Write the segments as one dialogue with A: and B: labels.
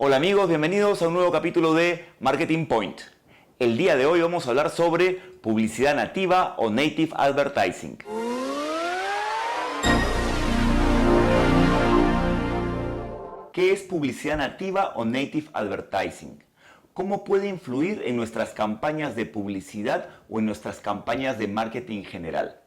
A: Hola amigos, bienvenidos a un nuevo capítulo de Marketing Point. El día de hoy vamos a hablar sobre publicidad nativa o Native Advertising. ¿Qué es publicidad nativa o Native Advertising? ¿Cómo puede influir en nuestras campañas de publicidad o en nuestras campañas de marketing en general?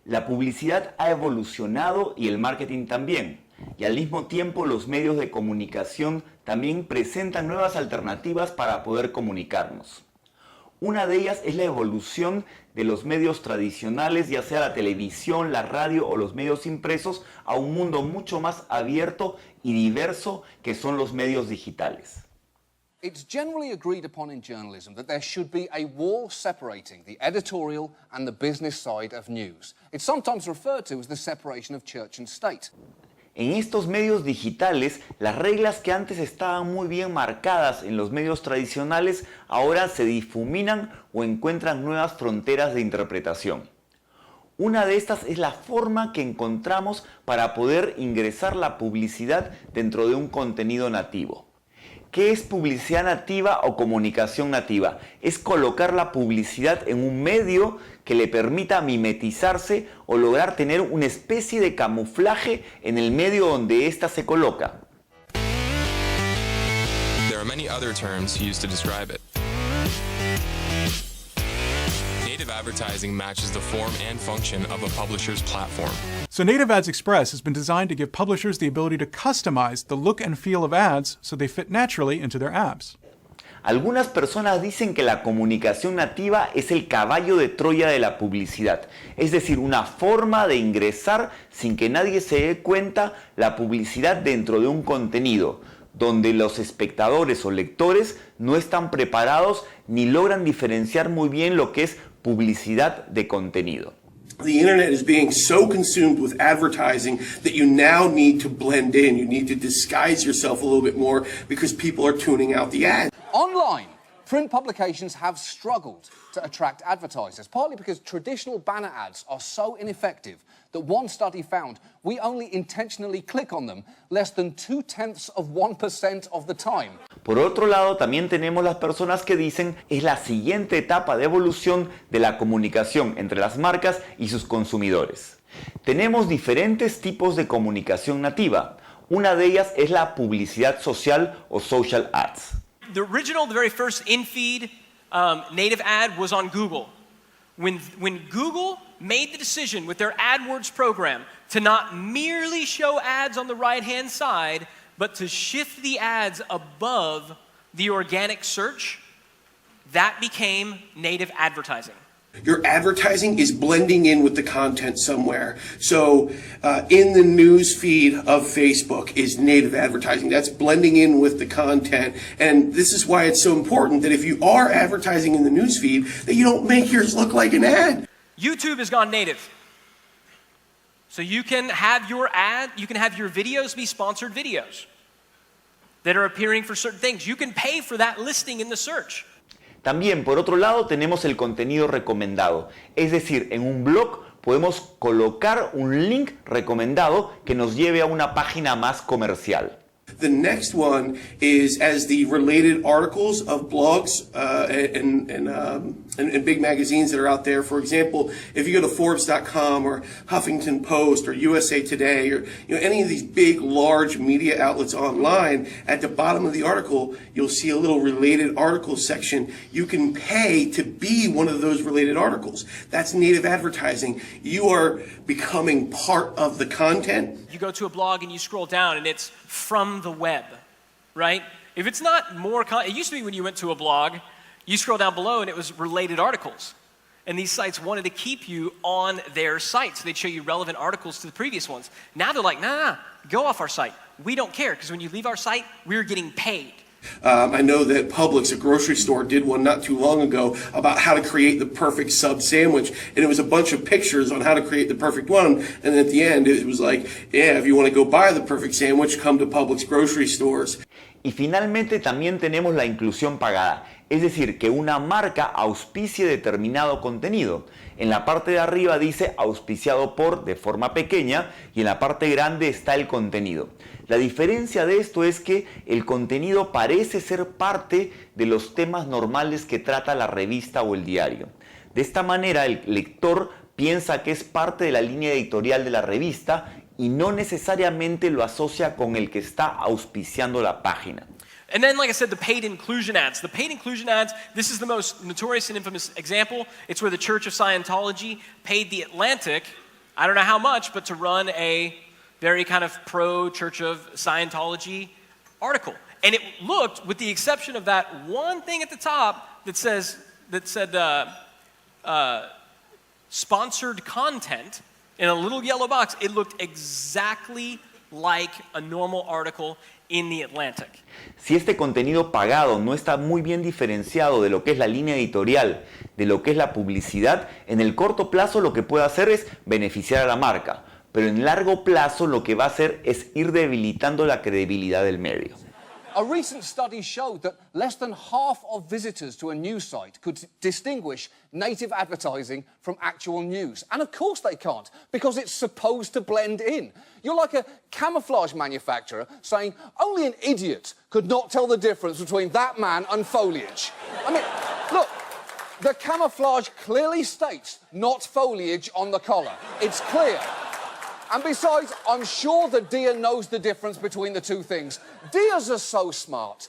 A: La publicidad ha evolucionado y el marketing también. Y al mismo tiempo los medios de comunicación también presentan nuevas alternativas para poder comunicarnos. Una de ellas es la evolución de los medios tradicionales, ya sea la televisión, la radio o los medios impresos, a un mundo mucho más abierto y diverso que son los medios digitales.
B: It's generally agreed upon in journalism that there should be a wall separating the editorial and the business side of news. It's sometimes referred to as the separation of church and state.
A: En estos medios digitales, las reglas que antes estaban muy bien marcadas en los medios tradicionales ahora se difuminan o encuentran nuevas fronteras de interpretación. Una de estas es la forma que encontramos para poder ingresar la publicidad dentro de un contenido nativo. ¿Qué es publicidad nativa o comunicación nativa? Es colocar la publicidad en un medio que le permita mimetizarse o lograr tener una especie de camuflaje en el medio donde ésta se coloca.
C: There are many other terms used to describe it. Native advertising matches the form and function of a publisher's platform.
D: So Native Ads Express has been designed to give publishers the ability to customize the look and feel of ads so they fit naturally into their apps.
A: Algunas personas dicen que la comunicación nativa es el caballo de Troya de la publicidad, es decir, una forma de ingresar sin que nadie se dé cuenta la publicidad dentro de un contenido, donde los espectadores o lectores no están preparados ni logran diferenciar muy bien lo que es publicidad de contenido.
E: The internet is being so consumed with advertising that you now need to blend in. You need to disguise yourself a little bit more because people are tuning out the ads.
B: Online, print publications have struggled to attract advertisers, partly because traditional banner ads are so ineffective that one study found we only intentionally click on them less than 0.2% of the time.
A: Por otro lado, también tenemos las personas que dicen es la siguiente etapa de evolución de la comunicación entre las marcas y sus consumidores. Tenemos diferentes tipos de comunicación nativa. Una de ellas es la publicidad social o social ads.
F: The very first in-feed native ad was on Google. When Google made the decision with their AdWords program to not merely show ads on the right-hand side, but to shift the ads above the organic search, that became native advertising.
E: Your advertising is blending in with the content somewhere. So in the news feed of Facebook is native advertising. That's blending in with the content. And this is why it's so important that if you are advertising in the news feed, that you don't make yours look like an ad.
F: YouTube has gone native. So you can have your videos be sponsored videos that are appearing for certain things. You can pay for that listing in the search.
A: También, por otro lado, tenemos el contenido recomendado. Es decir, en un blog podemos colocar un link recomendado que nos lleve a una página más comercial.
E: The next one is as the related articles of blogs and big magazines that are out there. For example, if you go to Forbes.com or Huffington Post or USA Today or any of these big, large media outlets online, at the bottom of the article, you'll see a little related articles section. You can pay to be one of those related articles. That's native advertising. You are becoming part of the content.
F: You go to a blog and you scroll down and it's from the web, right? If it's not more, it used to be when you went to a blog, you scroll down below and it was related articles. And these sites wanted to keep you on their site, so they'd show you relevant articles to the previous ones. Now they're like, nah, go off our site. We don't care, because when you leave our site, we're getting paid.
E: I know that Publix, a grocery store, did one not too long ago about how to create the perfect sub sandwich, and it was a bunch of pictures on how to create the perfect one, and at the end it was like, yeah, if you want to go buy the perfect sandwich, come to Publix grocery stores.
A: Y finalmente también tenemos la inclusión pagada. Es decir, que una marca auspicie determinado contenido. En la parte de arriba dice auspiciado por de forma pequeña y en la parte grande está el contenido. La diferencia de esto es que el contenido parece ser parte de los temas normales que trata la revista o el diario. De esta manera el lector piensa que es parte de la línea editorial de la revista y no necesariamente lo asocia con el que está auspiciando la página.
F: And then, like I said, the paid inclusion ads. The paid inclusion ads, this is the most notorious and infamous example. It's where the Church of Scientology paid The Atlantic, I don't know how much, but to run a very kind of pro-Church of Scientology article. And it looked, with the exception of that one thing at the top that said sponsored content in a little yellow box, it looked exactly like a normal article in The Atlantic.
A: Si este contenido pagado no está muy bien diferenciado de lo que es la línea editorial, de lo que es la publicidad, en el corto plazo lo que puede hacer es beneficiar a la marca, pero en largo plazo lo que va a hacer es ir debilitando la credibilidad del medio.
B: A recent study showed that less than half of visitors to a news site could distinguish native advertising from actual news. And of course they can't, because it's supposed to blend in. You're like a camouflage manufacturer saying only an idiot could not tell the difference between that man and foliage. I mean, look, the camouflage clearly states not foliage on the collar. It's clear. And besides, I'm sure that Dia knows the difference between the two things. Dias are so smart.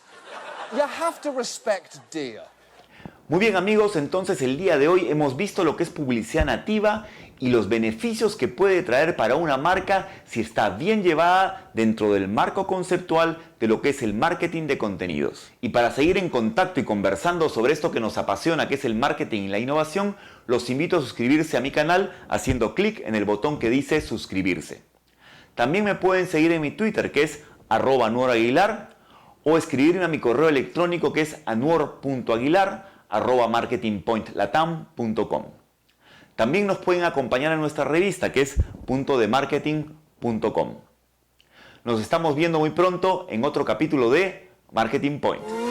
B: You have to respect Dia.
A: Muy bien amigos, entonces el día de hoy hemos visto lo que es publicidad nativa y los beneficios que puede traer para una marca si está bien llevada dentro del marco conceptual de lo que es el marketing de contenidos. Y para seguir en contacto y conversando sobre esto que nos apasiona, que es el marketing y la innovación, los invito a suscribirse a mi canal haciendo clic en el botón que dice suscribirse. También me pueden seguir en mi Twitter, que es @anuaraguilar, o escribirme a mi correo electrónico, que es anuor.aguilar@marketingpointlatam.com. También nos pueden acompañar en nuestra revista, que es puntodemarketing.com. Nos estamos viendo muy pronto en otro capítulo de Marketing Point.